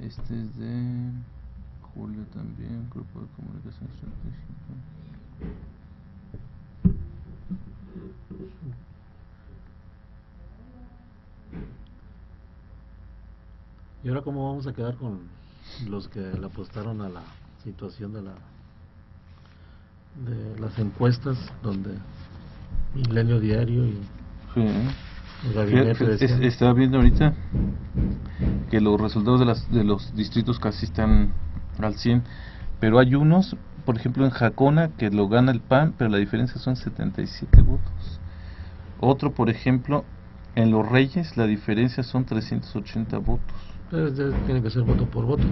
Este es de Julio también, Grupo de Comunicación Estratégica. ¿Y ahora cómo vamos a quedar con los que le apostaron a la situación de las encuestas, donde Milenio Diario y Sí. el gabinete decían? Estaba viendo ahorita que los resultados de los distritos casi están al 100, pero hay unos, por ejemplo en Jacona, que lo gana el PAN, pero la diferencia son 77 votos. Otro, por ejemplo, en Los Reyes, la diferencia son 380 votos. Tiene que ser voto por voto.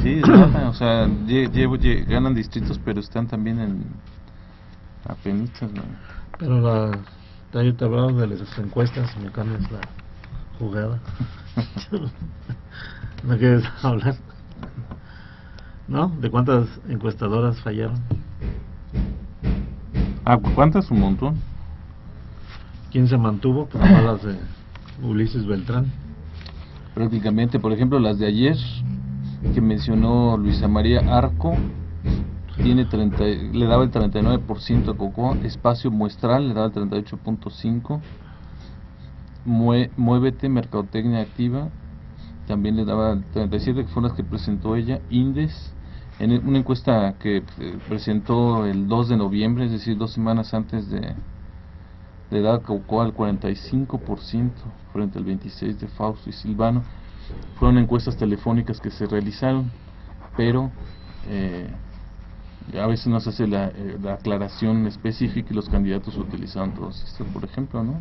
Sí, es nada, o sea, ganan distritos, pero están también en apenitas, ¿no? Pero te hablamos de las encuestas, me cambias la jugada. ¿No quieres hablar? ¿No? ¿De cuántas encuestadoras fallaron? ¿Cuántas? Un montón. ¿Quién se mantuvo? Pues nada más las de Ulises Beltrán. Prácticamente, por ejemplo, las de ayer que mencionó Luisa María Arco, le daba el 39% a Cocoa. Espacio Muestral le daba el 38.5%. Muévete, Mercadotecnia Activa, también le daba el 37%, que fueron las que presentó ella. Indes, en una encuesta que presentó el 2 de noviembre, es decir, 2 semanas antes le daba Cocoa al 45% frente al 26% de Fausto y Silvano. Fueron encuestas telefónicas que se realizaron, pero a veces no se hace la aclaración específica y los candidatos utilizaban todos estos, por ejemplo, ¿no?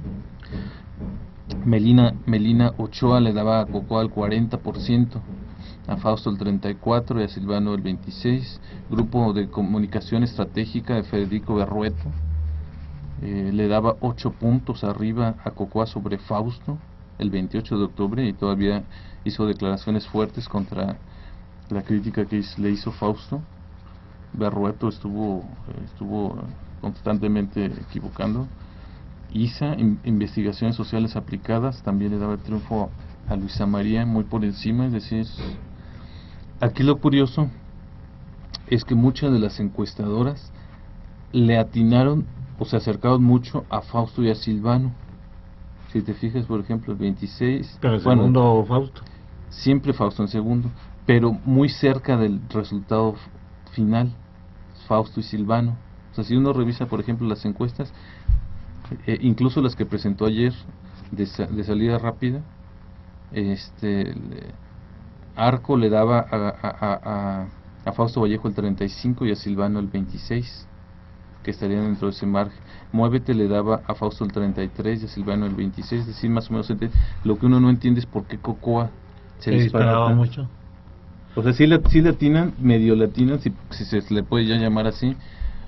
Melina Ochoa le daba a Cocoa al 40%, a Fausto el 34% y a Silvano el 26%. Grupo de Comunicación Estratégica de Federico Berrueto le daba 8 puntos arriba a Cocoa sobre Fausto el 28 de octubre, y todavía hizo declaraciones fuertes contra la crítica que le hizo Fausto. Berrueto estuvo constantemente equivocando. ISA, Investigaciones Sociales Aplicadas, también le daba el triunfo a Luisa María, muy por encima. Es decir, aquí lo curioso es que muchas de las encuestadoras le atinaron o se acercaron mucho a Fausto y a Silvano. Si te fijas, por ejemplo, el 26... Pero el segundo Fausto. Siempre Fausto en segundo, pero muy cerca del resultado final, Fausto y Silvano. O sea, si uno revisa, por ejemplo, las encuestas, incluso las que presentó ayer de salida rápida, Arco le daba a Fausto Vallejo el 35 y a Silvano el 26, que estarían dentro de ese margen. Muévete le daba a Fausto el 33 y a Silvano el 26, es decir, más o menos. Lo que uno no entiende es por qué Cocoa se disparaba mucho. O sea, sí latinan, medio latinan, si se le puede ya llamar así,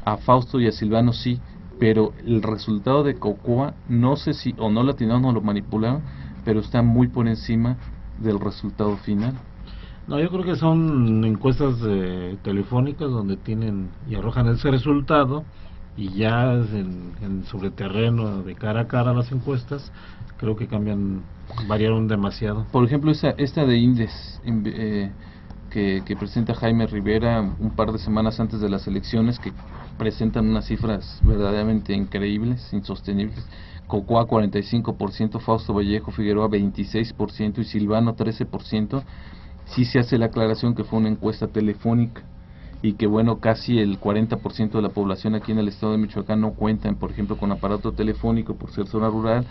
a Fausto y a Silvano sí, pero el resultado de Cocoa, no sé si o no latinaron o lo manipularon, pero está muy por encima del resultado final. No, yo creo que son encuestas telefónicas donde tienen y arrojan ese resultado, y ya sobre terreno de cara a cara las encuestas, creo que variaron demasiado. Por ejemplo, esta de Indes, que presenta Jaime Rivera un par de semanas antes de las elecciones, que presentan unas cifras verdaderamente increíbles, insostenibles. Cocoa 45%, Fausto Vallejo Figueroa 26% y Silvano 13%. Sí se hace la aclaración que fue una encuesta telefónica y que, bueno, casi el 40% de la población aquí en el estado de Michoacán no cuentan, por ejemplo, con aparato telefónico por ser zona rural,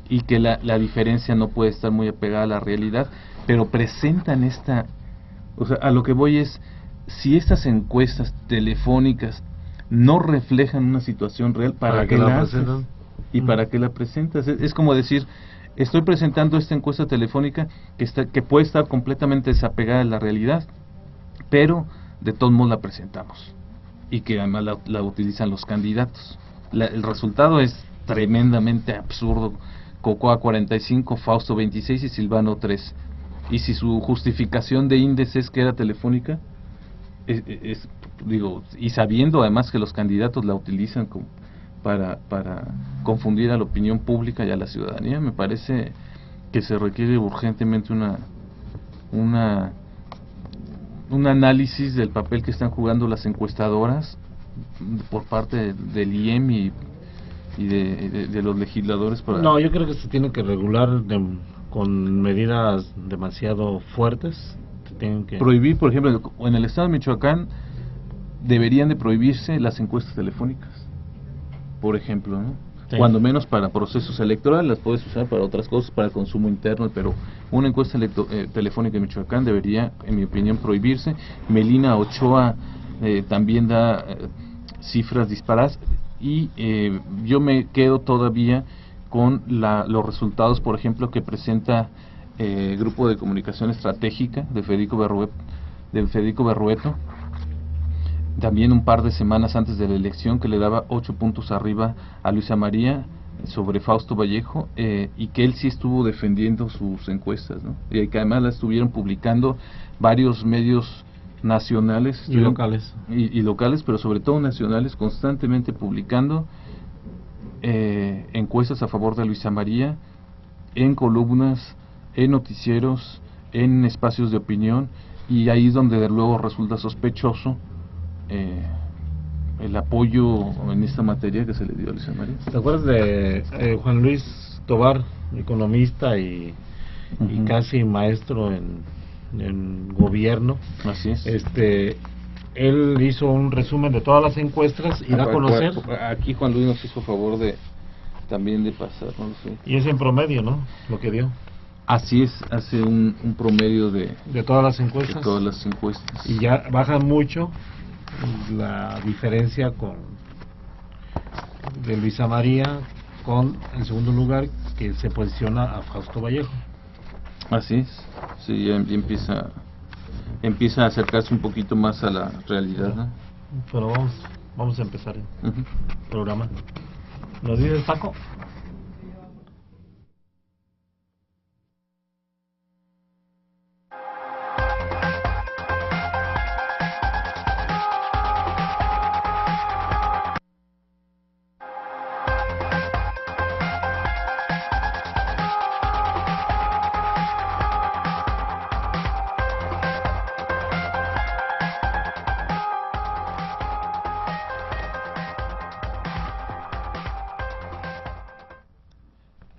y que la diferencia no puede estar muy apegada a la realidad, pero presentan o sea, a lo que voy es, si estas encuestas telefónicas no reflejan una situación real, ¿para qué la presentan? ¿Y para qué la presentas? Es como decir, estoy presentando esta encuesta telefónica que puede estar completamente desapegada de la realidad, pero de todos modos la presentamos, y que además la utilizan los candidatos. El resultado es tremendamente absurdo. Cocoa 45, Fausto 26 y Silvano 3. Y si su justificación de índice es que era telefónica, y sabiendo además que los candidatos la utilizan para confundir a la opinión pública y a la ciudadanía, me parece que se requiere urgentemente una un análisis del papel que están jugando las encuestadoras por parte del IEM y de los legisladores para... No, yo creo que se tiene que regular con medidas demasiado fuertes. Se tienen que prohibir, por ejemplo, en el estado de Michoacán deberían de prohibirse las encuestas telefónicas, por ejemplo, ¿no? Sí. Cuando menos para procesos electorales, las puedes usar para otras cosas, para el consumo interno, pero una encuesta telefónica en Michoacán debería, en mi opinión, prohibirse. Melina Ochoa también da cifras disparadas, y yo me quedo todavía con los resultados, por ejemplo, que presenta el Grupo de Comunicación Estratégica de Federico Berrueto, también un par de semanas antes de la elección, que le daba 8 puntos arriba a Luisa María sobre Fausto Vallejo, y que él sí estuvo defendiendo sus encuestas, ¿no? Y que además las estuvieron publicando varios medios nacionales y locales, y locales, pero sobre todo nacionales, constantemente publicando encuestas a favor de Luisa María, en columnas, en noticieros, en espacios de opinión, y ahí es donde de luego resulta sospechoso el apoyo en esta materia que se le dio a Luisa María. ¿Te acuerdas de Juan Luis Tobar, economista y casi maestro en gobierno? Así es. Él hizo un resumen de todas las encuestas y da a conocer. Aquí Juan Luis nos hizo favor también de pasar, no lo sé. Y es en promedio, ¿no? Lo que dio. Así es, hace un promedio de todas las encuestas. De todas las encuestas. Y ya baja mucho la diferencia de Luisa María con el segundo lugar, que se posiciona a Fausto Vallejo. Así es, sí, ya empieza a acercarse un poquito más a la realidad, ¿no? Pero vamos a empezar el programa. ¿Nos dices, Paco?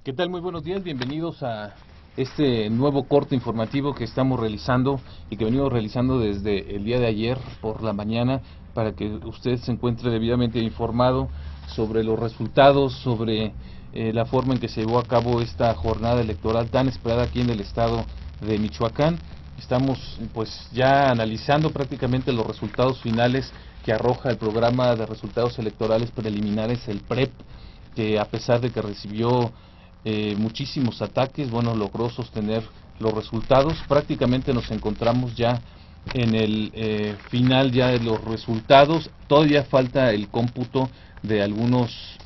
¿Qué tal? Muy buenos días, bienvenidos a este nuevo corte informativo que estamos realizando y que venimos realizando desde el día de ayer por la mañana, para que usted se encuentre debidamente informado sobre los resultados, sobre la forma en que se llevó a cabo esta jornada electoral tan esperada aquí en el estado de Michoacán. Estamos pues ya analizando prácticamente los resultados finales que arroja el programa de resultados electorales preliminares, el PREP, que a pesar de que recibió muchísimos ataques, bueno, logró sostener los resultados. Prácticamente nos encontramos ya en el final ya de los resultados. Todavía falta el cómputo de algunos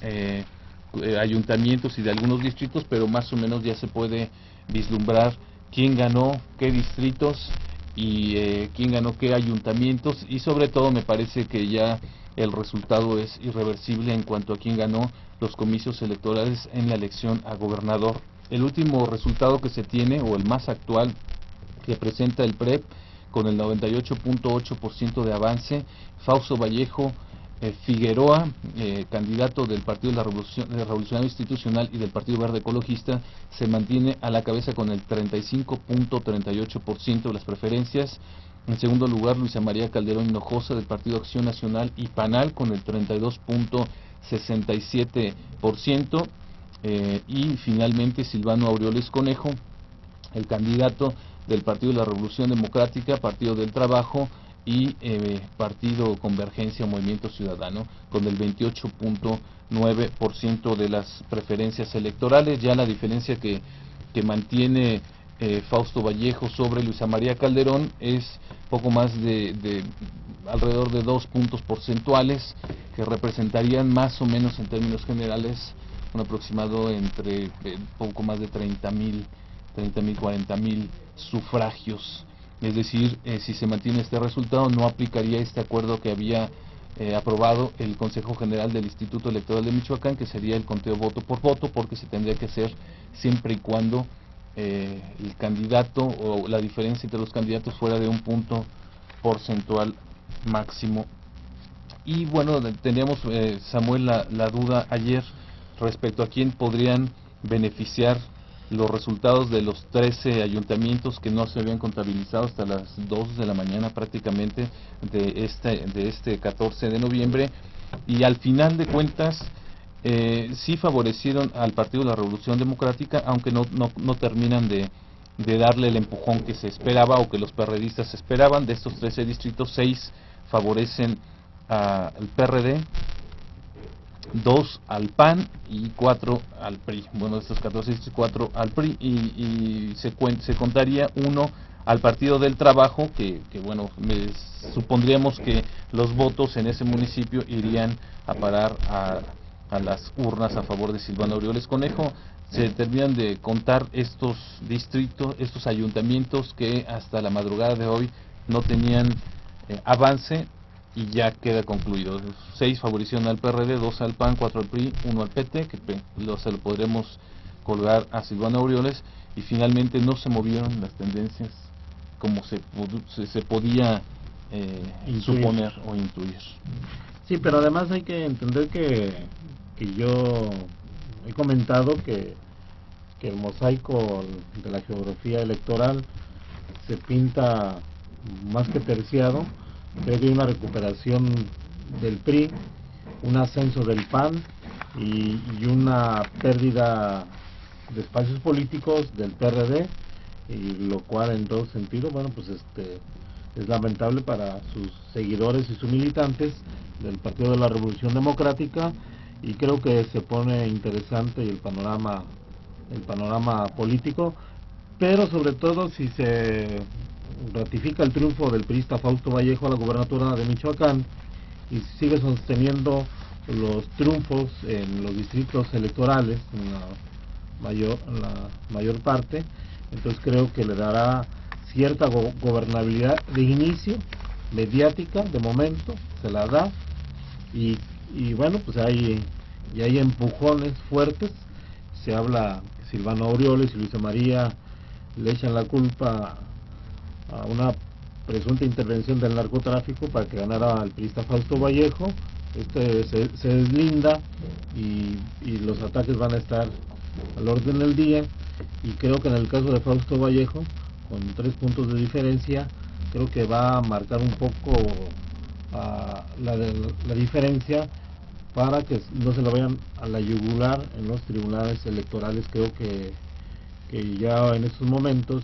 ayuntamientos y de algunos distritos, pero más o menos ya se puede vislumbrar quién ganó qué distritos y quién ganó qué ayuntamientos, y sobre todo me parece que ya el resultado es irreversible en cuanto a quién ganó los comicios electorales en la elección a gobernador. El último resultado que se tiene, o el más actual, que presenta el PREP, con el 98.8% de avance, Fausto Vallejo Figueroa, candidato del Partido de la Revolucionario Institucional y del Partido Verde Ecologista, se mantiene a la cabeza con el 35.38% de las preferencias. En segundo lugar, Luisa María Calderón Hinojosa del Partido Acción Nacional y PANAL con el 32.67%, y finalmente Silvano Aureoles Conejo, el candidato del Partido de la Revolución Democrática, Partido del Trabajo y Partido Convergencia Movimiento Ciudadano, con el 28.9% de las preferencias electorales. Ya la diferencia que mantiene Fausto Vallejo sobre Luisa María Calderón es poco más de alrededor de 2 puntos porcentuales, que representarían más o menos en términos generales un aproximado entre poco más de 30,000, 40,000 sufragios. Es decir, si se mantiene este resultado, no aplicaría este acuerdo que había aprobado el Consejo General del Instituto Electoral de Michoacán, que sería el conteo voto por voto, porque se tendría que hacer siempre y cuando el candidato o la diferencia entre los candidatos fuera de un punto porcentual máximo. Y bueno, teníamos, Samuel, la duda ayer respecto a quién podrían beneficiar los resultados de los 13 ayuntamientos que no se habían contabilizado hasta las 2 de la mañana prácticamente de este 14 de noviembre, y al final de cuentas sí favorecieron al Partido de la Revolución Democrática, aunque no terminan de darle el empujón que se esperaba o que los perredistas esperaban. De estos 13 distritos, 6 favorecen al PRD, 2 al PAN y 4 al PRI. Bueno, de estos 14, 4 al PRI, y se contaría 1 al Partido del Trabajo, que bueno, supondríamos que los votos en ese municipio irían a parar a las urnas a favor de Silvano Aureoles Conejo. Se terminan de contar estos distritos, estos ayuntamientos que hasta la madrugada de hoy no tenían avance, y ya queda concluido. 6 favorecieron al PRD, 2 al PAN, 4 al PRI, 1 al PT, que se lo podremos colgar a Silvano Aureoles, y finalmente no se movieron las tendencias como se podía suponer o intuir. Sí, pero además hay que entender que yo he comentado que el mosaico de la geografía electoral se pinta más que terciado. Creo que hay una recuperación del PRI, un ascenso del PAN y una pérdida de espacios políticos del PRD, y lo cual en todo sentido, bueno, pues es lamentable para sus seguidores y sus militantes del Partido de la Revolución Democrática, y creo que se pone interesante el panorama político, pero sobre todo si se ratifica el triunfo del priista Fausto Vallejo a la gubernatura de Michoacán y sigue sosteniendo los triunfos en los distritos electorales en la mayor parte. Entonces creo que le dará cierta gobernabilidad de inicio, mediática, de momento se la da, y bueno, pues hay empujones fuertes. Se habla que Silvano Aureoles y Luisa María le echan la culpa a una presunta intervención del narcotráfico para que ganara el priista Fausto Vallejo. Se deslinda, y los ataques van a estar al orden del día, y creo que en el caso de Fausto Vallejo, con 3 puntos de diferencia, creo que va a marcar un poco la diferencia para que no se lo vayan a la yugular en los tribunales electorales. Creo que ya en estos momentos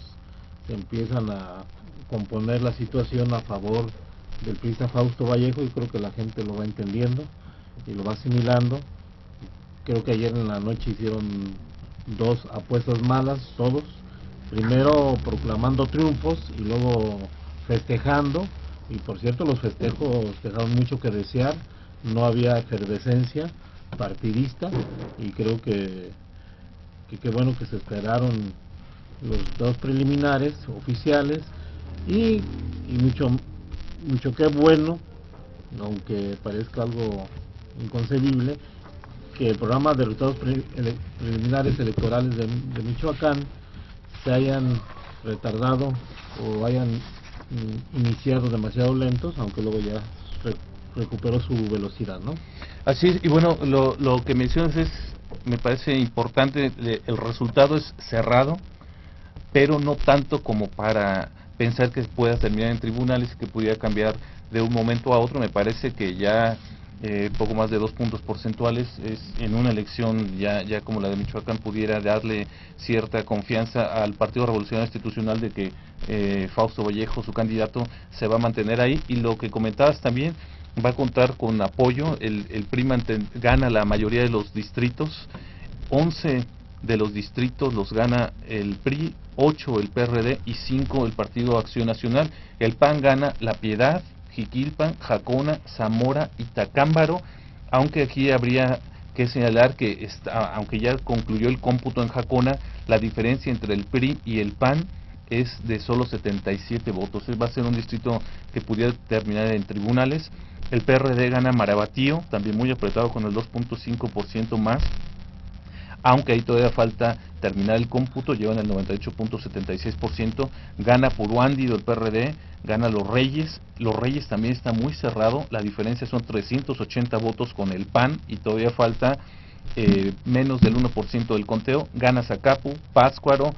se empiezan a componer la situación a favor del priista Fausto Vallejo, y creo que la gente lo va entendiendo y lo va asimilando. Creo que ayer en la noche hicieron 2 apuestas malas todos, primero proclamando triunfos y luego festejando, y por cierto los festejos dejaron mucho que desear. No había efervescencia partidista, y creo que bueno que se esperaron los 2 preliminares oficiales, y mucho que bueno, aunque parezca algo inconcebible, que el programa de resultados preliminares electorales de Michoacán se hayan retardado o hayan iniciado demasiado lentos, aunque luego ya recuperó su velocidad, ¿no? Así es. Y bueno, lo que mencionas me parece importante. El resultado es cerrado, pero no tanto como para pensar que pueda terminar en tribunales y que pudiera cambiar de un momento a otro. Me parece que ya poco más de 2 puntos porcentuales en una elección ya como la de Michoacán pudiera darle cierta confianza al Partido Revolucionario Institucional de que Fausto Vallejo, su candidato, se va a mantener ahí. Y lo que comentabas también, va a contar con apoyo. El PRI gana la mayoría de los distritos, 11 de los distritos los gana el PRI, 8 el PRD y 5 el Partido Acción Nacional. El PAN gana La Piedad, Jiquilpan, Jacona, Zamora y Tacámbaro, aunque aquí habría que señalar que aunque ya concluyó el cómputo en Jacona, la diferencia entre el PRI y el PAN es de solo 77 votos. Va a ser un distrito que pudiera terminar en tribunales. El PRD gana Marabatío, también muy apretado con el 2.5% más, aunque ahí todavía falta terminar el cómputo, llevan el 98.76%, gana Puruándiro del PRD, gana Los Reyes también está muy cerrado, la diferencia son 380 votos con el PAN y todavía falta menos del 1% del conteo, gana Zacapu, Pátzcuaro,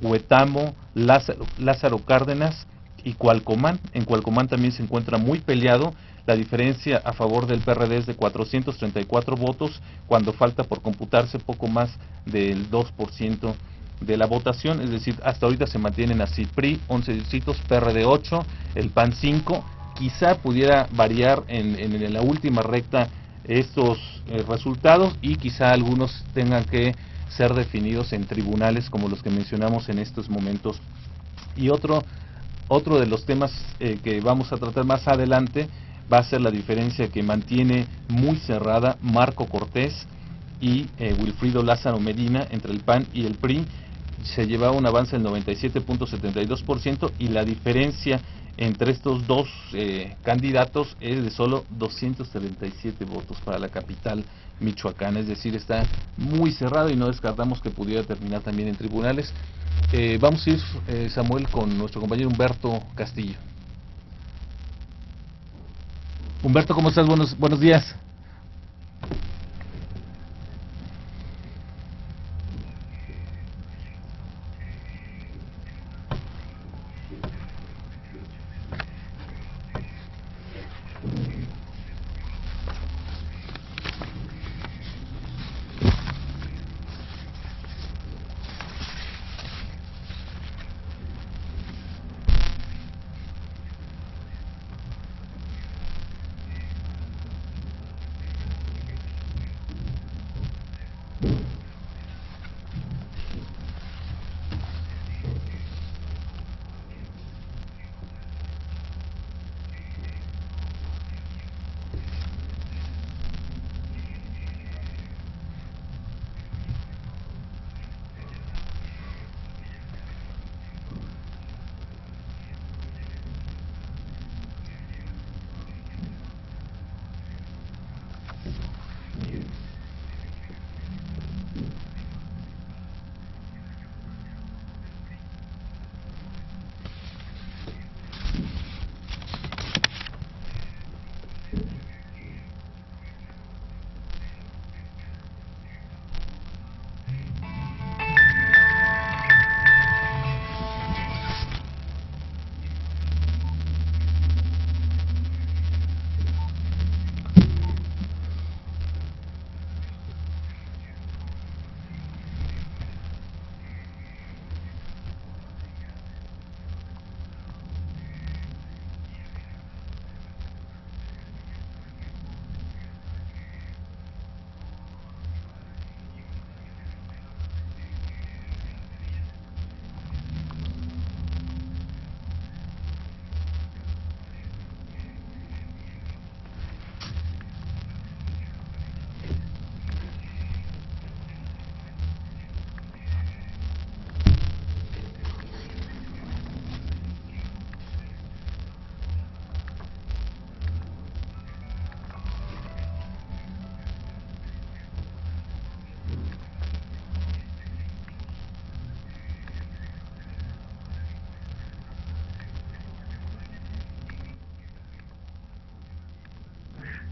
Huetamo, Lázaro Cárdenas y Cualcomán. En Cualcomán también se encuentra muy peleado, la diferencia a favor del PRD es de 434 votos, cuando falta por computarse poco más del 2% de la votación, es decir, hasta ahorita se mantienen así: PRI 11 distritos, PRD 8, el PAN 5, quizá pudiera variar en la última recta estos resultados y quizá algunos tengan que ser definidos en tribunales como los que mencionamos en estos momentos. Y otro de los temas que vamos a tratar más adelante va a ser la diferencia que mantiene muy cerrada Marco Cortés y Wilfrido Lázaro Medina entre el PAN y el PRI. Se llevaba un avance del 97.72% y la diferencia entre estos dos candidatos es de solo 237 votos para la capital michoacana, es decir, está muy cerrado y no descartamos que pudiera terminar también en tribunales. Vamos a ir, Samuel, con nuestro compañero Humberto Castillo. Humberto, ¿cómo estás? Buenos días.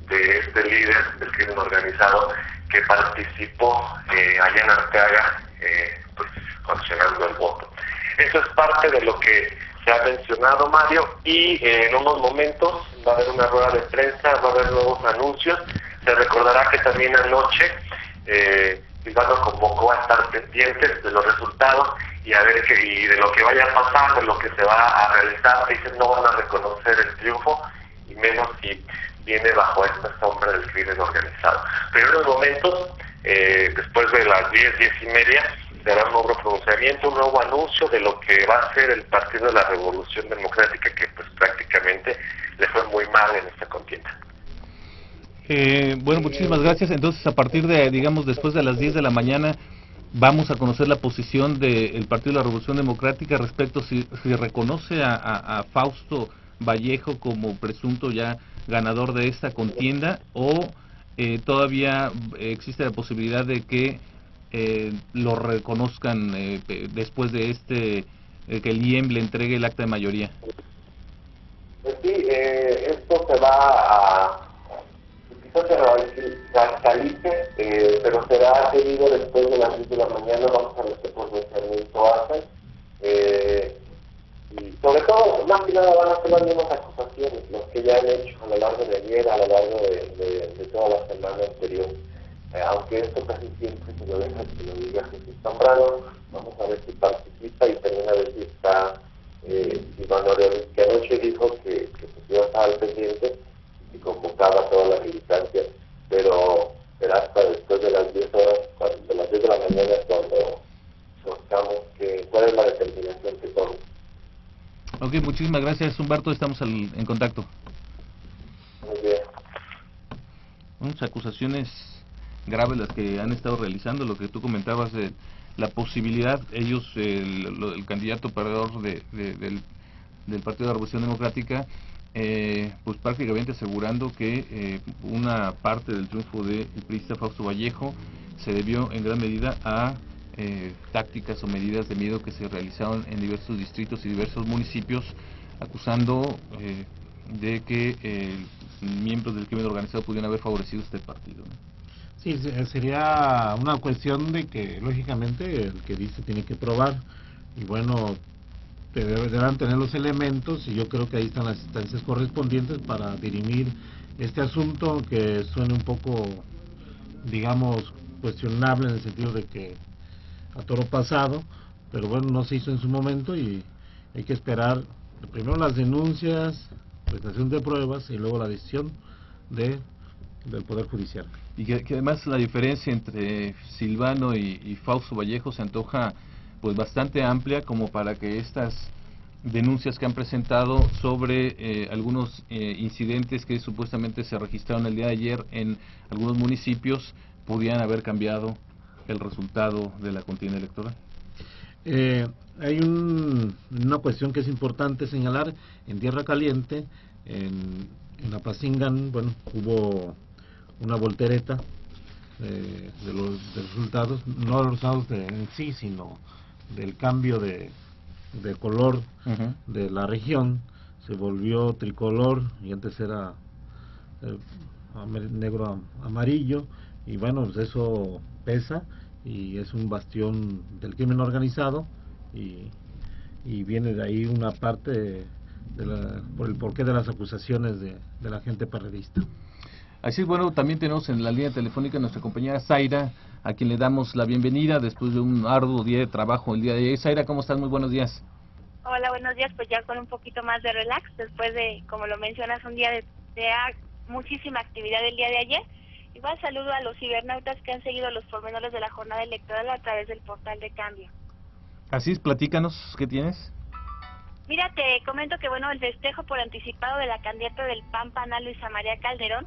De este líder del crimen organizado que participó allá en Arteaga, pues condicionando el voto. Eso es parte de lo que se ha mencionado, Mario, y en unos momentos va a haber una rueda de prensa, va a haber nuevos anuncios. Se recordará que también anoche Silvano convocó a estar pendientes de los resultados y a ver y de lo que vaya a pasar, de lo que se va a realizar. Dicen no van a reconocer el triunfo, y menos si viene bajo esta sombra del crimen organizado. Pero en unos momentos, después de las 10:30, se hará un nuevo pronunciamiento, un nuevo anuncio de lo que va a ser el Partido de la Revolución Democrática, que pues prácticamente le fue muy mal en esta contienda. Bueno, muchísimas gracias. Entonces, a partir de, digamos, después de las 10 de la mañana, vamos a conocer la posición del Partido de la Revolución Democrática respecto si reconoce a Fausto Vallejo como presunto ya ganador de esta contienda, o todavía existe la posibilidad de que lo reconozcan después de que el IEM le entregue el acta de mayoría? Pues sí, esto se va a, quizás se radicalice, pero será seguido después de las 10 de la mañana. Vamos a ver qué pronunciamiento hacen. Y sobre todo, más que nada, van a ser las mismas acusaciones, los que ya han hecho a lo largo de ayer, a lo largo de toda la semana anterior. Aunque esto casi siempre se lo deja que lo diga Jesús Zambrano. Vamos a ver si participa y también a ver si está Iván Orioles, que anoche dijo que pues iba a estar al pendiente y convocaba a toda la militancia, pero será hasta después de las 10 horas, de las 10 de la mañana, cuando buscamos cuál es la determinación que tome. Ok, muchísimas gracias, Humberto, estamos en contacto. Muy bien. Unas acusaciones graves las que han estado realizando, lo que tú comentabas de la posibilidad, ellos, el candidato perdedor del Partido de la Revolución Democrática, pues prácticamente asegurando que una parte del triunfo del priista Fausto Vallejo se debió en gran medida a tácticas o medidas de miedo que se realizaron en diversos distritos y diversos municipios, acusando de que miembros del crimen organizado pudieran haber favorecido este partido, ¿no? Sí, sería una cuestión de que, lógicamente, el que dice tiene que probar, y bueno, deberán tener los elementos, y yo creo que ahí están las instancias correspondientes para dirimir este asunto, que suene un poco, digamos, cuestionable en el sentido de que a toro pasado, pero bueno, no se hizo en su momento y hay que esperar primero las denuncias, presentación de pruebas y luego la decisión del Poder Judicial. Y que además la diferencia entre Silvano y Fausto Vallejo se antoja pues bastante amplia como para que estas denuncias que han presentado sobre algunos incidentes que supuestamente se registraron el día de ayer en algunos municipios pudieran haber cambiado el resultado de la contienda electoral. Hay una cuestión que es importante señalar. En Tierra Caliente, en Apacingan, bueno, hubo una voltereta de los resultados, no de los resultados en sí, sino del cambio de color de la región. Se volvió tricolor y antes era negro amarillo, y bueno, pues eso pesa y es un bastión del crimen organizado, y viene de ahí una parte por el porqué de las acusaciones de la gente perredista. Así es, bueno, también tenemos en la línea telefónica a nuestra compañera Zaira, a quien le damos la bienvenida después de un arduo día de trabajo el día de ayer. Zaira, ¿cómo estás? Muy buenos días. Hola, buenos días. Pues ya con un poquito más de relax, después de, como lo mencionas, un día de muchísima actividad el día de ayer. Igual saludo a los cibernautas que han seguido los pormenores de la jornada electoral a través del portal de Cambio. Así es, platícanos, ¿qué tienes? Mira, te comento que bueno, el festejo por anticipado de la candidata del PAN-PAN, Luisa María Calderón,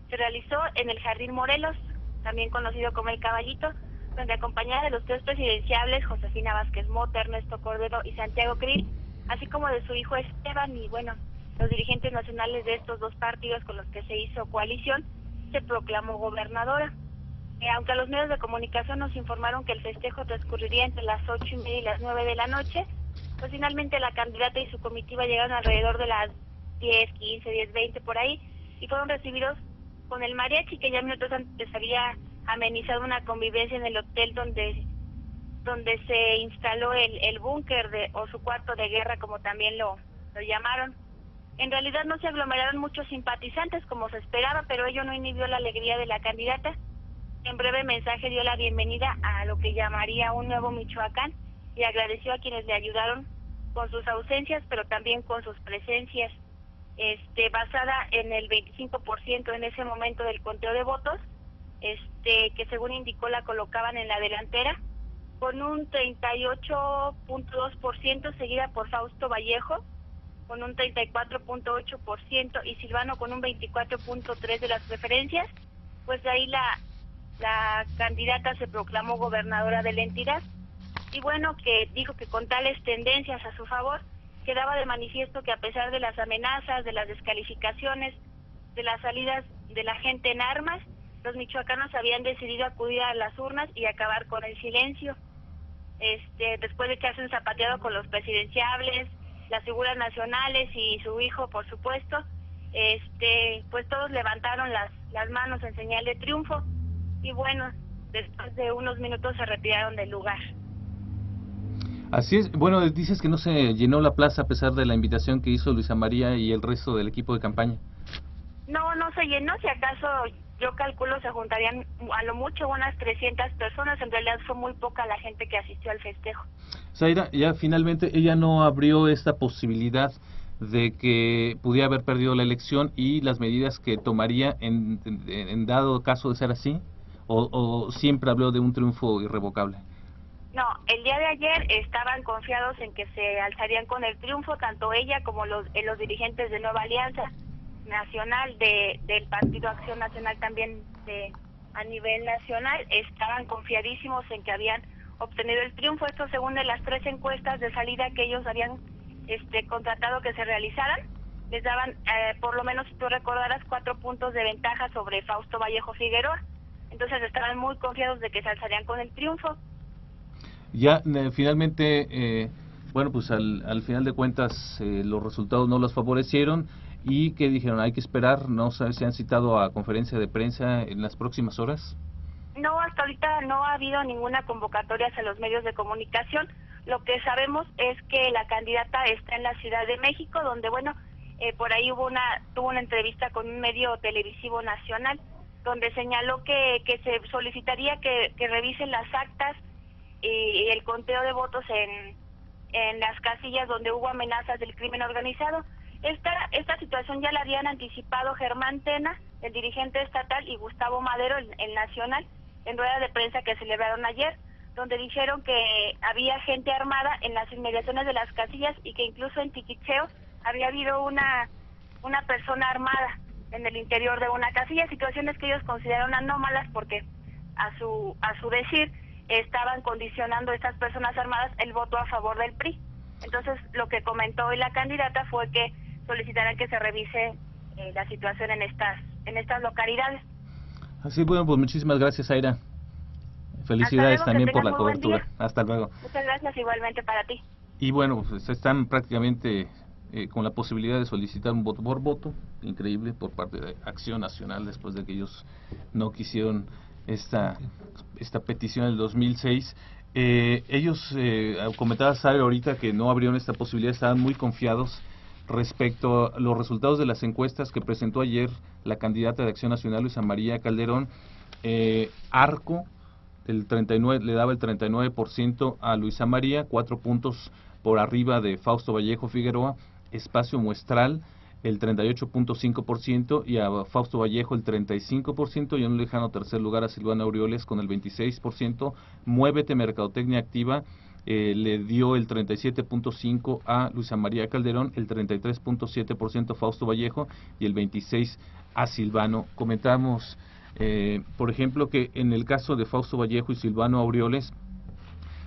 se realizó en el Jardín Morelos, también conocido como El Caballito, donde acompañada de los tres presidenciables, Josefina Vázquez Mota, Ernesto Cordero y Santiago Krill, así como de su hijo Esteban, y bueno, los dirigentes nacionales de estos dos partidos con los que se hizo coalición, se proclamó gobernadora. Aunque a los medios de comunicación nos informaron que el festejo transcurriría entre las 8:30 y las 9 de la noche, pues finalmente la candidata y su comitiva llegaron alrededor de las 10:15, 10:20 por ahí, y fueron recibidos con el mariachi, que ya minutos antes había amenizado una convivencia en el hotel donde se instaló el búnker o su cuarto de guerra, como también lo llamaron. En realidad no se aglomeraron muchos simpatizantes como se esperaba, pero ello no inhibió la alegría de la candidata. En breve mensaje dio la bienvenida a lo que llamaría un nuevo Michoacán y agradeció a quienes le ayudaron con sus ausencias, pero también con sus presencias, basada en el 25% en ese momento del conteo de votos, que según indicó la colocaban en la delantera, con un 38.2%, seguida por Fausto Vallejo, con un 34.8%, y Silvano con un 24.3% de las preferencias. Pues de ahí la candidata se proclamó gobernadora de la entidad. Y bueno, que dijo que con tales tendencias a su favor, quedaba de manifiesto que a pesar de las amenazas, de las descalificaciones, de las salidas de la gente en armas, los michoacanos habían decidido acudir a las urnas y acabar con el silencio. Después de echarse un zapateado con los presidenciables, las figuras nacionales y su hijo, por supuesto, pues todos levantaron las manos en señal de triunfo y bueno, después de unos minutos se retiraron del lugar. Así es. Bueno, dices que no se llenó la plaza a pesar de la invitación que hizo Luisa María y el resto del equipo de campaña. No se llenó, si acaso yo calculo se juntarían a lo mucho unas 300 personas, en realidad fue muy poca la gente que asistió al festejo. Zaira, ya finalmente ella no abrió esta posibilidad de que pudiera haber perdido la elección y las medidas que tomaría en dado caso de ser así, o siempre habló de un triunfo irrevocable. No, el día de ayer estaban confiados en que se alzarían con el triunfo, tanto ella como los dirigentes de Nueva Alianza Nacional, del Partido Acción Nacional también a nivel nacional, estaban confiadísimos en que habían obtenido el triunfo. Esto según de las 3 encuestas de salida que ellos habían contratado que se realizaran, les daban, por lo menos si tú recordarás, 4 puntos de ventaja sobre Fausto Vallejo Figueroa. Entonces estaban muy confiados de que se alzarían con el triunfo. Ya finalmente, bueno, pues al final de cuentas los resultados no los favorecieron y que dijeron hay que esperar, no sé si han citado a conferencia de prensa en las próximas horas. No, hasta ahorita no ha habido ninguna convocatoria hacia los medios de comunicación. Lo que sabemos es que la candidata está en la Ciudad de México, donde bueno, por ahí tuvo una entrevista con un medio televisivo nacional, donde señaló que se solicitaría que revisen las actas y el conteo de votos en las casillas donde hubo amenazas del crimen organizado. Esta situación ya la habían anticipado Germán Tena, el dirigente estatal, y Gustavo Madero, el nacional, en rueda de prensa que celebraron ayer, donde dijeron que había gente armada en las inmediaciones de las casillas y que incluso en Tiquicheo había habido una persona armada en el interior de una casilla, situaciones que ellos consideraron anómalas porque a su decir estaban condicionando estas personas armadas el voto a favor del PRI. Entonces lo que comentó hoy la candidata fue que solicitarán que se revise la situación en estas localidades. Así, bueno, pues muchísimas gracias, Zaira. Felicidades luego, también por la cobertura. Hasta luego. Muchas gracias, igualmente para ti. Y bueno, pues están prácticamente con la posibilidad de solicitar un voto por voto, increíble, por parte de Acción Nacional, después de que ellos no quisieron esta petición del 2006. Ellos, comentaba Zaira ahorita que no abrieron esta posibilidad, estaban muy confiados respecto a los resultados de las encuestas que presentó ayer la candidata de Acción Nacional, Luisa María Calderón. Arco le daba el 39% a Luisa María, 4 puntos por arriba de Fausto Vallejo Figueroa. Espacio Muestral el 38.5% y a Fausto Vallejo el 35%, y en un lejano tercer lugar a Silvana Aureoles con el 26%. Muévete Mercadotecnia Activa le dio el 37.5% a Luisa María Calderón, el 33.7% a Fausto Vallejo y el 26% a Silvano. Comentamos, por ejemplo, que en el caso de Fausto Vallejo y Silvano Aureoles,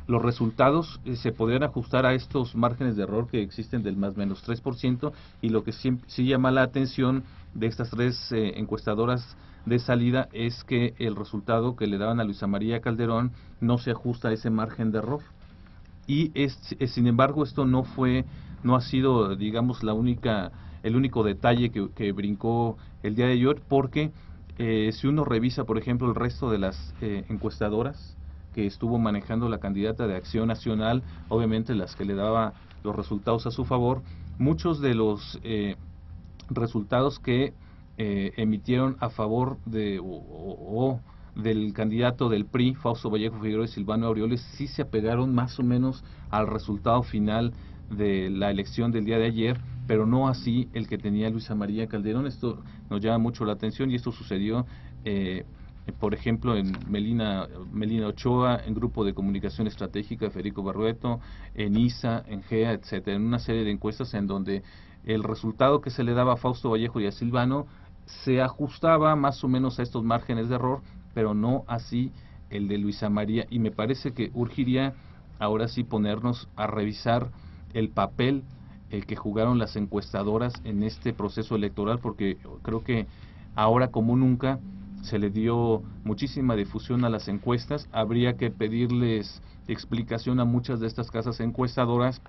los resultados se podrían ajustar a estos márgenes de error que existen del más menos 3%, y lo que sí llama la atención de estas 3 encuestadoras de salida es que el resultado que le daban a Luisa María Calderón no se ajusta a ese margen de error. Y sin embargo esto no ha sido, digamos, el único detalle que brincó el día de ayer, porque si uno revisa, por ejemplo, el resto de las encuestadoras que estuvo manejando la candidata de Acción Nacional, obviamente las que le daba los resultados a su favor, muchos de los resultados que emitieron a favor de del candidato del PRI, Fausto Vallejo Figueroa y Silvano Aureoles, sí se apegaron más o menos al resultado final de la elección del día de ayer, pero no así el que tenía Luisa María Calderón. Esto nos llama mucho la atención y esto sucedió por ejemplo en Melina Ochoa, en Grupo de Comunicación Estratégica Federico Barrueto, en ISA, en GEA, etcétera, en una serie de encuestas en donde el resultado que se le daba a Fausto Vallejo y a Silvano se ajustaba más o menos a estos márgenes de error, pero no así el de Luisa María, y me parece que urgiría ahora sí ponernos a revisar el papel que jugaron las encuestadoras en este proceso electoral, porque creo que ahora como nunca se le dio muchísima difusión a las encuestas. Habría que pedirles explicación a muchas de estas casas encuestadoras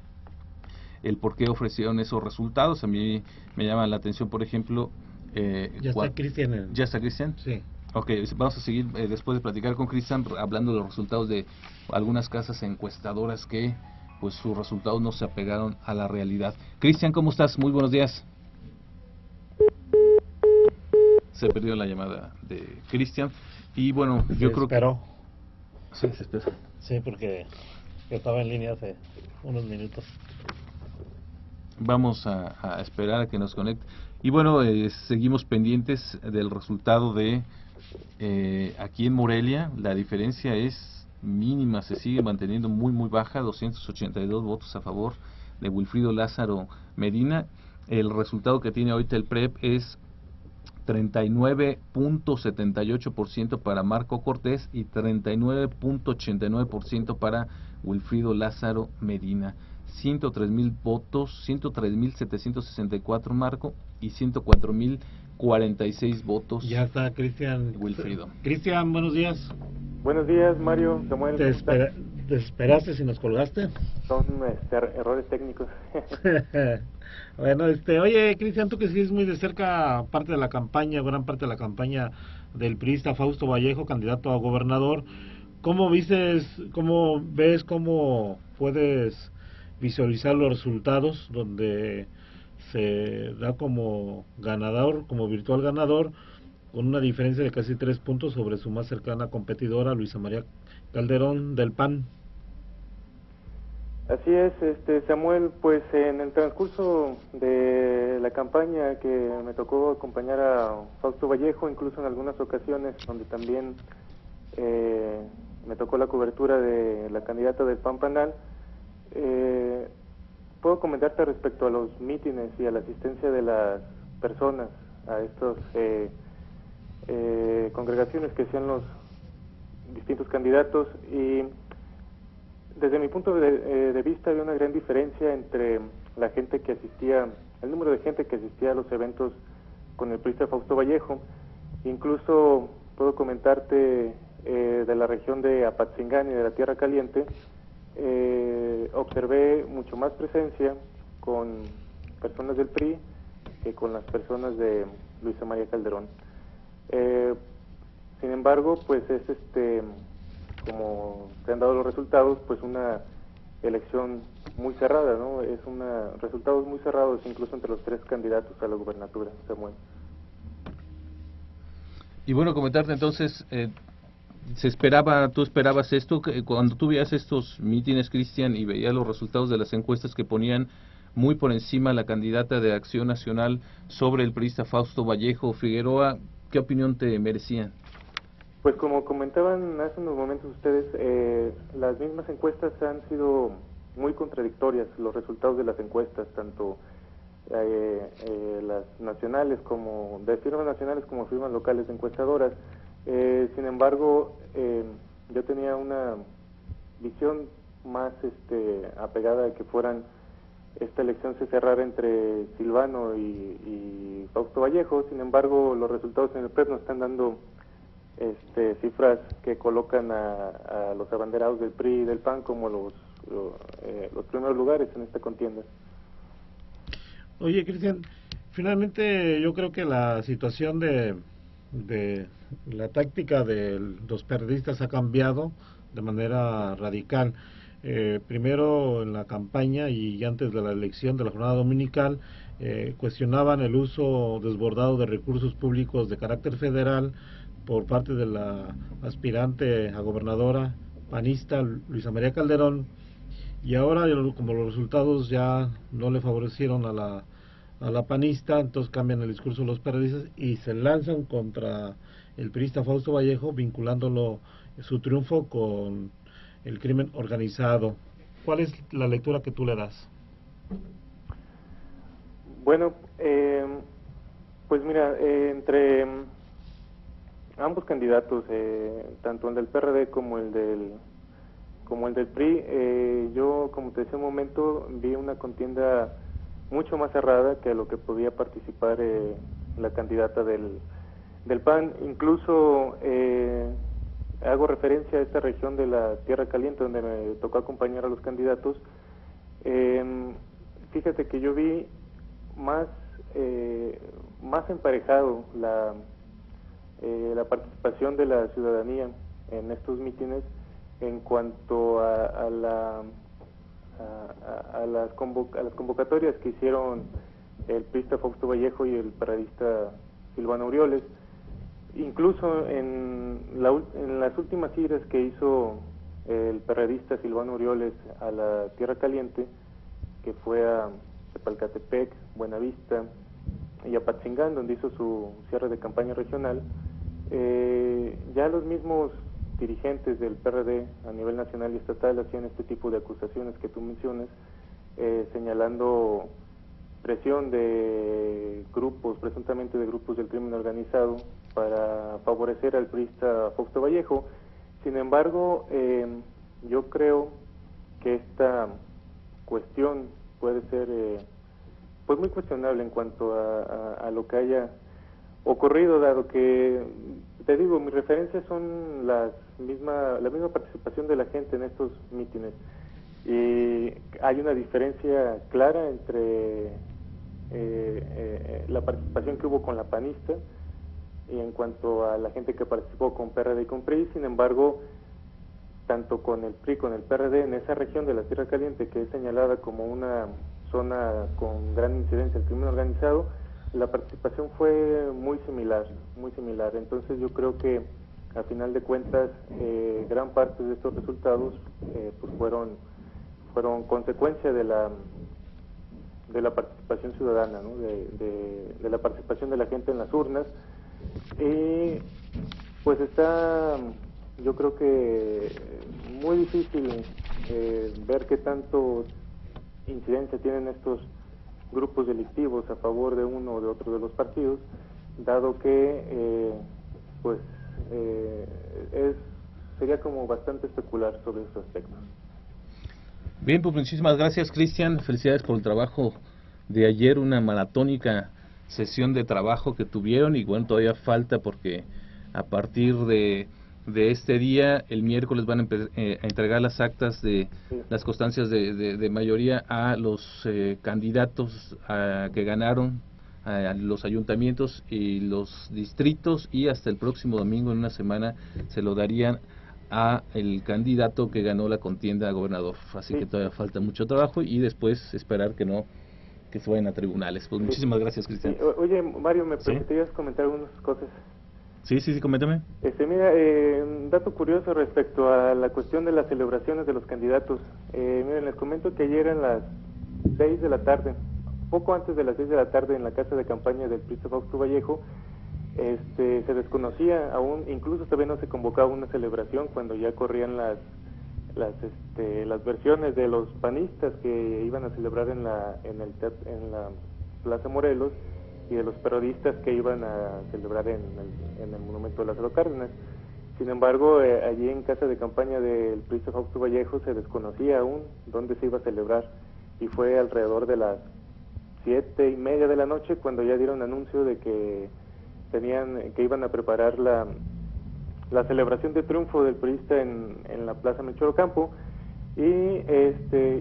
el por qué ofrecieron esos resultados. A mí me llama la atención, por ejemplo... ya está Cristian. ¿Ya está Cristian? Sí. Ok, vamos a seguir después de platicar con Cristian, hablando de los resultados de algunas casas encuestadoras que pues sus resultados no se apegaron a la realidad. Cristian, ¿cómo estás? Muy buenos días. Se perdió la llamada de Cristian y bueno, yo creo que... Sí, se esperó. Sí, porque yo estaba en línea hace unos minutos. Vamos a esperar a que nos conecte. Y bueno, seguimos pendientes del resultado de aquí en Morelia. La diferencia es mínima, se sigue manteniendo muy baja, 282 votos a favor de Wilfrido Lázaro Medina. El resultado que tiene ahorita el PREP es 39.78% para Marco Cortés y 39.89% para Wilfrido Lázaro Medina. 103,000 votos, 103,764 Marco y 104,046 votos. Ya está Cristian. Wilfrido. Cristian, buenos días. Buenos días, Mario, Samuel. ¿Te esperaste si nos colgaste? Son errores técnicos. Bueno, oye, Cristian, tú que sigues muy de cerca parte de la campaña, gran parte de la campaña del priista Fausto Vallejo, candidato a gobernador, ¿cómo ves, cómo puedes visualizar los resultados donde se da como ganador, como virtual ganador, con una diferencia de casi 3 puntos sobre su más cercana competidora, Luisa María Calderón del PAN? Así es, Samuel, pues en el transcurso de la campaña que me tocó acompañar a Fausto Vallejo, incluso en algunas ocasiones donde también me tocó la cobertura de la candidata del PAN Panal, puedo comentarte respecto a los mítines y a la asistencia de las personas a estos congregaciones que hacían los distintos candidatos, y desde mi punto de vista había una gran diferencia entre la gente que asistía, el número de gente que asistía a los eventos con el priista Fausto Vallejo. Incluso puedo comentarte de la región de Apatzingán y de la Tierra Caliente, observé mucho más presencia con personas del PRI que con las personas de Luisa María Calderón. Sin embargo, pues es como se han dado los resultados, pues una elección muy cerrada, ¿no? Es resultados muy cerrados, incluso entre los 3 candidatos a la gubernatura, Samuel. Y bueno, comentarte entonces, tú esperabas esto, que cuando tú veías estos mítines, Cristian, y veías los resultados de las encuestas que ponían muy por encima la candidata de Acción Nacional sobre el priista Fausto Vallejo Figueroa, ¿qué opinión te merecían? Pues como comentaban hace unos momentos ustedes, las mismas encuestas han sido muy contradictorias, los resultados de las encuestas, tanto las nacionales como de firmas nacionales como firmas locales encuestadoras. Sin embargo, yo tenía una visión más apegada a que esta elección se cerrara entre Silvano y Fausto Vallejo. Sin embargo, los resultados en el PREP nos están dando cifras que colocan a los abanderados del PRI y del PAN como los primeros lugares en esta contienda. Oye, Cristian, finalmente yo creo que la situación de la táctica de los periodistas ha cambiado de manera radical. Primero en la campaña y antes de la elección de la jornada dominical, cuestionaban el uso desbordado de recursos públicos de carácter federal por parte de la aspirante a gobernadora panista Luisa María Calderón, y ahora como los resultados ya no le favorecieron a la panista, entonces cambian el discurso de los periodistas y se lanzan contra el priista Fausto Vallejo, vinculándolo su triunfo con el crimen organizado. ¿Cuál es la lectura que tú le das? Bueno, pues mira, entre ambos candidatos, tanto el del PRD como el del PRI, yo, como te decía un momento, vi una contienda mucho más cerrada que a lo que podía participar la candidata del del PAN. Incluso hago referencia a esta región de la Tierra Caliente donde me tocó acompañar a los candidatos. Fíjate que yo vi más emparejado la participación de la ciudadanía en estos mítines en cuanto a las convocatorias que hicieron el priista Fausto Vallejo y el periodista Silvano Aureoles. Incluso en las últimas giras que hizo el periodista Silvano Aureoles a la Tierra Caliente, que fue a Tepalcatepec, Buenavista y a Patzingán, donde hizo su cierre de campaña regional, ya los mismos dirigentes del PRD a nivel nacional y estatal hacían este tipo de acusaciones que tú mencionas, señalando presión de grupos, presuntamente de grupos del crimen organizado, para favorecer al priista Fausto Vallejo. Sin embargo, yo creo que esta cuestión puede ser pues muy cuestionable en cuanto a lo que haya ocurrido, dado que, te digo, mis referencias son la misma participación de la gente en estos mítines, y hay una diferencia clara entre la participación que hubo con la panista y en cuanto a la gente que participó con PRD y con PRI. Sin embargo, tanto con el PRI, con el PRD, en esa región de la Tierra Caliente, que es señalada como una zona con gran incidencia del crimen organizado, la participación fue muy similar, muy similar. Entonces yo creo que a final de cuentas gran parte de estos resultados pues fueron consecuencia de la participación ciudadana, ¿no? de la participación de la gente en las urnas. Y pues está, yo creo que muy difícil ver qué tanto incidencia tienen estos grupos delictivos a favor de uno o de otro de los partidos, dado que sería como bastante especular sobre estos aspectos. Bien, pues muchísimas gracias, Cristian. Felicidades por el trabajo de ayer, una maratónica sesión de trabajo que tuvieron, y bueno, todavía falta, porque a partir de este día, el miércoles van a entregar las actas de las constancias de mayoría a los candidatos que ganaron a los ayuntamientos y los distritos, y hasta el próximo domingo, en una semana, se lo darían a el candidato que ganó la contienda a gobernador. Así que todavía falta mucho trabajo, y después esperar que se vayan a tribunales. Pues muchísimas gracias, Cristian. Oye, Mario, ¿me permitirías comentar algunas cosas? Sí, coméntame. Mira, un dato curioso respecto a la cuestión de las celebraciones de los candidatos. Miren, les comento que ayer en las 6 de la tarde, poco antes de las 6 de la tarde, en la casa de campaña del priista Fausto Vallejo, se desconocía aún, incluso todavía no se convocaba una celebración, cuando ya corrían las versiones de los panistas que iban a celebrar en la Plaza Morelos, y de los periodistas que iban a celebrar en el Monumento de Lázaro Cárdenas. Sin embargo, allí en casa de campaña del priista Fausto Vallejo se desconocía aún dónde se iba a celebrar, y fue alrededor de las 7:30 de la noche cuando ya dieron anuncio de que iban a preparar la celebración de triunfo del priista en la Plaza Melchor Ocampo. Y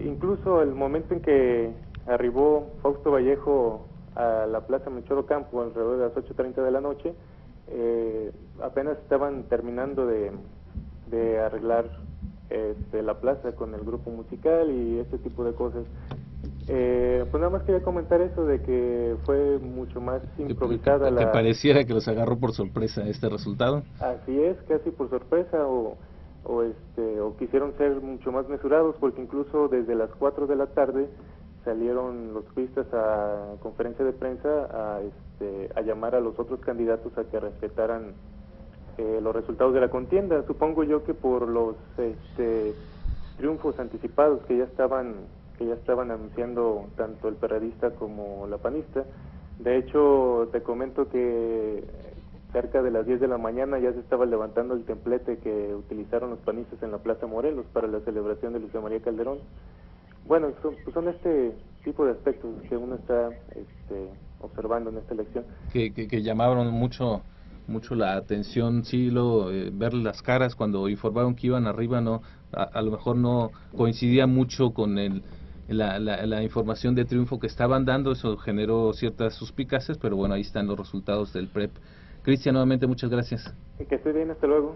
incluso el momento en que arribó Fausto Vallejo a la Plaza Melchor Ocampo, alrededor de las 8:30 de la noche, apenas estaban terminando de arreglar la plaza con el grupo musical y este tipo de cosas. Pues nada más quería comentar eso, de que fue mucho más improvisada que pareciera que los agarró por sorpresa este resultado. Así es, casi por sorpresa, o quisieron ser mucho más mesurados, porque incluso desde las 4 de la tarde salieron los priistas a conferencia de prensa a llamar a los otros candidatos a que respetaran los resultados de la contienda. Supongo yo que por los triunfos anticipados que ya estaban anunciando tanto el perredista como la panista. De hecho, te comento que cerca de las 10 de la mañana ya se estaba levantando el templete que utilizaron los panistas en la Plaza Morelos para la celebración de Luisa María Calderón. Bueno, son este tipo de aspectos que uno está observando en esta elección. Que llamaron mucho mucho la atención, sí, ver las caras cuando informaron que iban arriba, no, a lo mejor no coincidía mucho con la información de triunfo que estaban dando. Eso generó ciertas suspicacias, pero bueno, ahí están los resultados del PREP. Cristian, nuevamente muchas gracias. Que esté bien, hasta luego.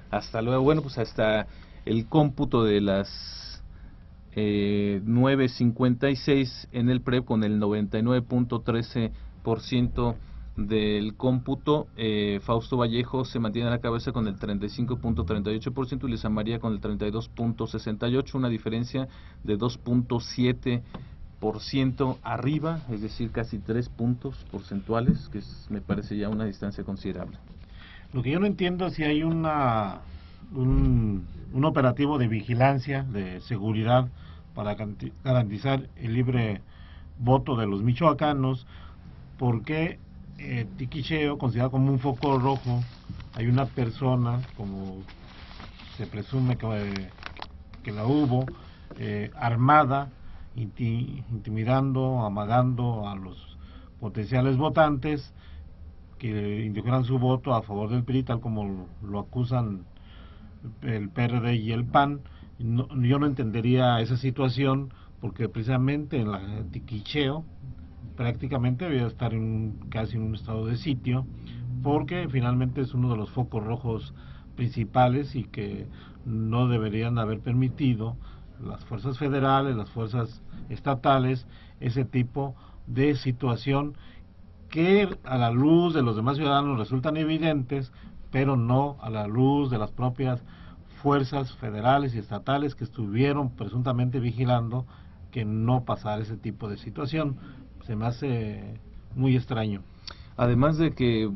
Hasta luego. Bueno, pues hasta el cómputo de las 9:56 en el PREP, con el 99.13% del cómputo, Fausto Vallejo se mantiene a la cabeza con el 35.38% y Luisa María con el 32.68%, una diferencia de 2.7% arriba, es decir, casi 3 puntos porcentuales, que me parece ya una distancia considerable. Lo que yo no entiendo es si hay un operativo de vigilancia, de seguridad, para garantizar el libre voto de los michoacanos. Porque Tiquicheo, considerado como un foco rojo, hay una persona, como se presume que la hubo, armada, intimidando, amagando a los potenciales votantes que indicaran su voto a favor del PRI, tal como lo acusan el PRD y el PAN. Yo no entendería esa situación, porque precisamente en la Tiquicheo prácticamente debía estar casi en un estado de sitio, porque finalmente es uno de los focos rojos principales y que no deberían haber permitido las fuerzas federales, las fuerzas estatales, ese tipo de situación que a la luz de los demás ciudadanos resultan evidentes, pero no a la luz de las propias fuerzas federales y estatales que estuvieron presuntamente vigilando que no pasara ese tipo de situación. Se me hace muy extraño. Además de que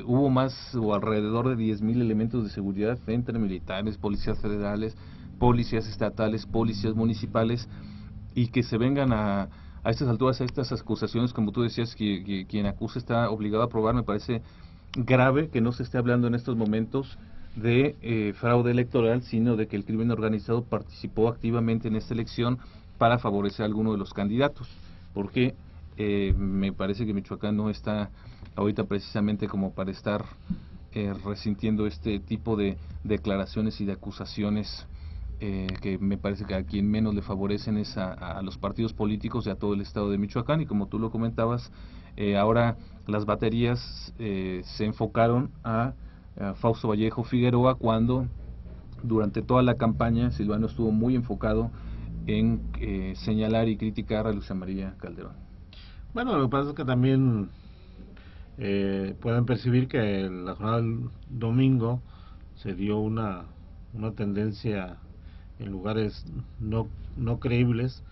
hubo más o alrededor de 10,000 elementos de seguridad entre militares, policías federales, policías estatales, policías municipales, y que se vengan a estas alturas, a estas acusaciones, como tú decías, que quien acusa está obligado a probar. Me parece grave que no se esté hablando en estos momentos de fraude electoral, sino de que el crimen organizado participó activamente en esta elección para favorecer a alguno de los candidatos, porque me parece que Michoacán no está ahorita precisamente como para estar resintiendo este tipo de declaraciones y de acusaciones que me parece que a quien menos le favorecen es a los partidos políticos y a todo el estado de Michoacán. Y como tú lo comentabas, ahora las baterías se enfocaron a Fausto Vallejo Figueroa, cuando durante toda la campaña Silvano estuvo muy enfocado en señalar y criticar a Luisa María Calderón. Bueno, lo que pasa es que también pueden percibir que la jornada del domingo se dio una tendencia en lugares no creíbles,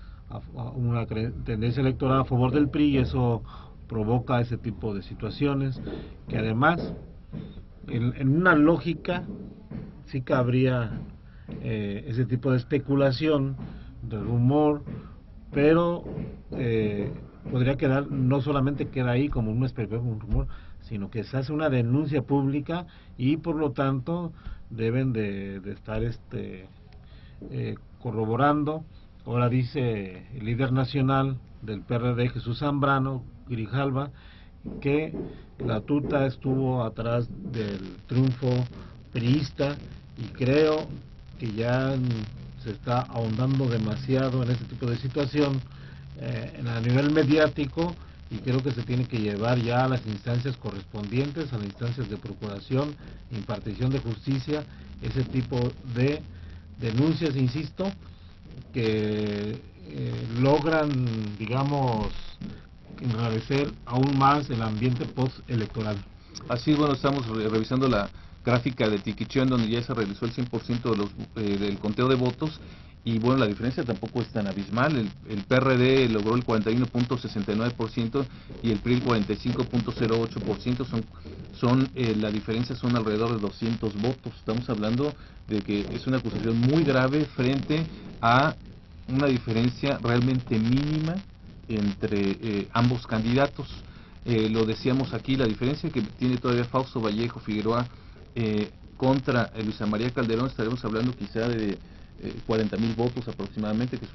una tendencia electoral a favor del PRI, y eso provoca ese tipo de situaciones que además en una lógica sí cabría ese tipo de especulación, de rumor, pero podría quedar, no solamente queda ahí como una especulación, un rumor, sino que se hace una denuncia pública y por lo tanto deben de estar corroborando. Ahora dice el líder nacional del PRD, Jesús Zambrano Grijalva, que la tuta estuvo atrás del triunfo priista, y creo que ya se está ahondando demasiado en este tipo de situación a nivel mediático, y creo que se tiene que llevar ya a las instancias correspondientes, a las instancias de procuración, impartición de justicia, ese tipo de denuncias, insisto, que logran, digamos, enrarecer aún más el ambiente post-electoral. Así, bueno, estamos revisando la gráfica de Tiquicheo, en donde ya se realizó el 100% del conteo de votos, y bueno, la diferencia tampoco es tan abismal. El PRD logró el 41.69% y el PRI el 45.08%. La diferencia son alrededor de 200 votos. Estamos hablando de que es una acusación muy grave frente a una diferencia realmente mínima entre ambos candidatos. Lo decíamos aquí, la diferencia que tiene todavía Fausto Vallejo Figueroa contra Luisa María Calderón, estaremos hablando quizá de 40,000 votos aproximadamente, que es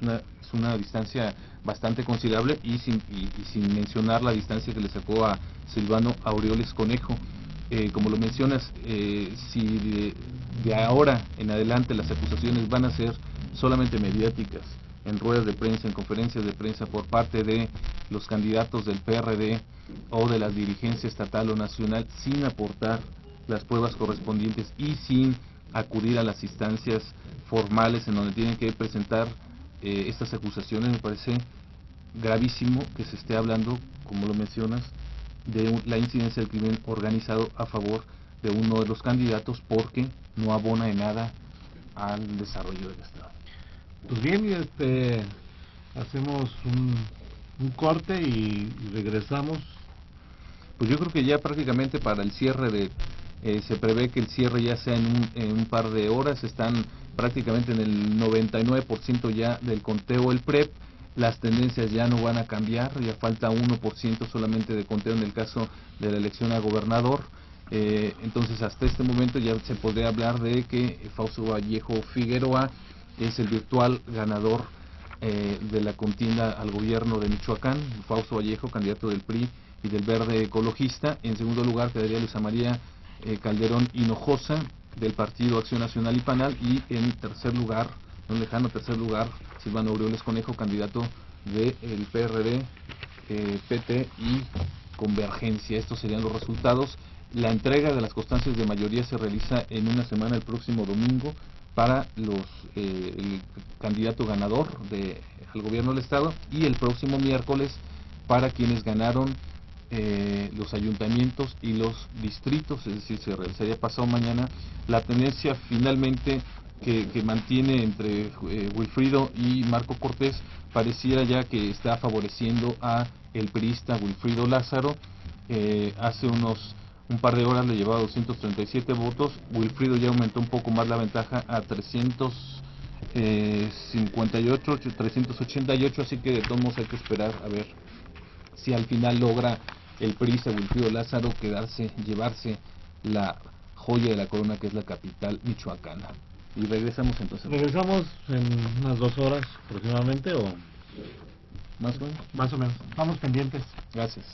una distancia bastante considerable, y sin mencionar la distancia que le sacó a Silvano Aureoles Conejo. como lo mencionas, si de ahora en adelante las acusaciones van a ser solamente mediáticas, en ruedas de prensa, en conferencias de prensa por parte de los candidatos del PRD o de la dirigencia estatal o nacional, sin aportar las pruebas correspondientes y sin acudir a las instancias formales en donde tienen que presentar estas acusaciones, me parece gravísimo que se esté hablando, como lo mencionas, de la incidencia del crimen organizado a favor de uno de los candidatos, porque no abona en nada al desarrollo del Estado. Pues bien, hacemos un corte y regresamos. Pues yo creo que ya prácticamente para el cierre se prevé que el cierre ya sea en un par de horas. Están prácticamente en el 99% ya del conteo el PREP. Las tendencias ya no van a cambiar, ya falta 1% solamente de conteo en el caso de la elección a gobernador. Entonces hasta este momento ya se podría hablar de que Fausto Vallejo Figueroa es el virtual ganador de la contienda al gobierno de Michoacán. Fausto Vallejo, candidato del PRI y del Verde Ecologista. En segundo lugar quedaría Luisa María Calderón Hinojosa, del Partido Acción Nacional y PANAL, y en tercer lugar, en un lejano tercer lugar, Silvano Aureoles Conejo, candidato del PRD, PT y Convergencia. Estos serían los resultados. La entrega de las constancias de mayoría se realiza en una semana, el próximo domingo, para el candidato ganador al gobierno del Estado, y el próximo miércoles para quienes ganaron los ayuntamientos y los distritos, es decir, se realizaría pasado mañana. La tendencia finalmente que mantiene entre Wilfrido y Marco Cortés pareciera ya que está favoreciendo a el priista Wilfrido Lázaro. Hace un par de horas le llevaba 237 votos. Wilfrido ya aumentó un poco más la ventaja a 358, 388, así que de todos modos hay que esperar a ver si al final logra el priista Wilfrido Lázaro llevarse la joya de la corona, que es la capital michoacana. Y regresamos entonces. Regresamos en unas 2 horas aproximadamente, o más o menos. más o menos. Vamos pendientes. Gracias.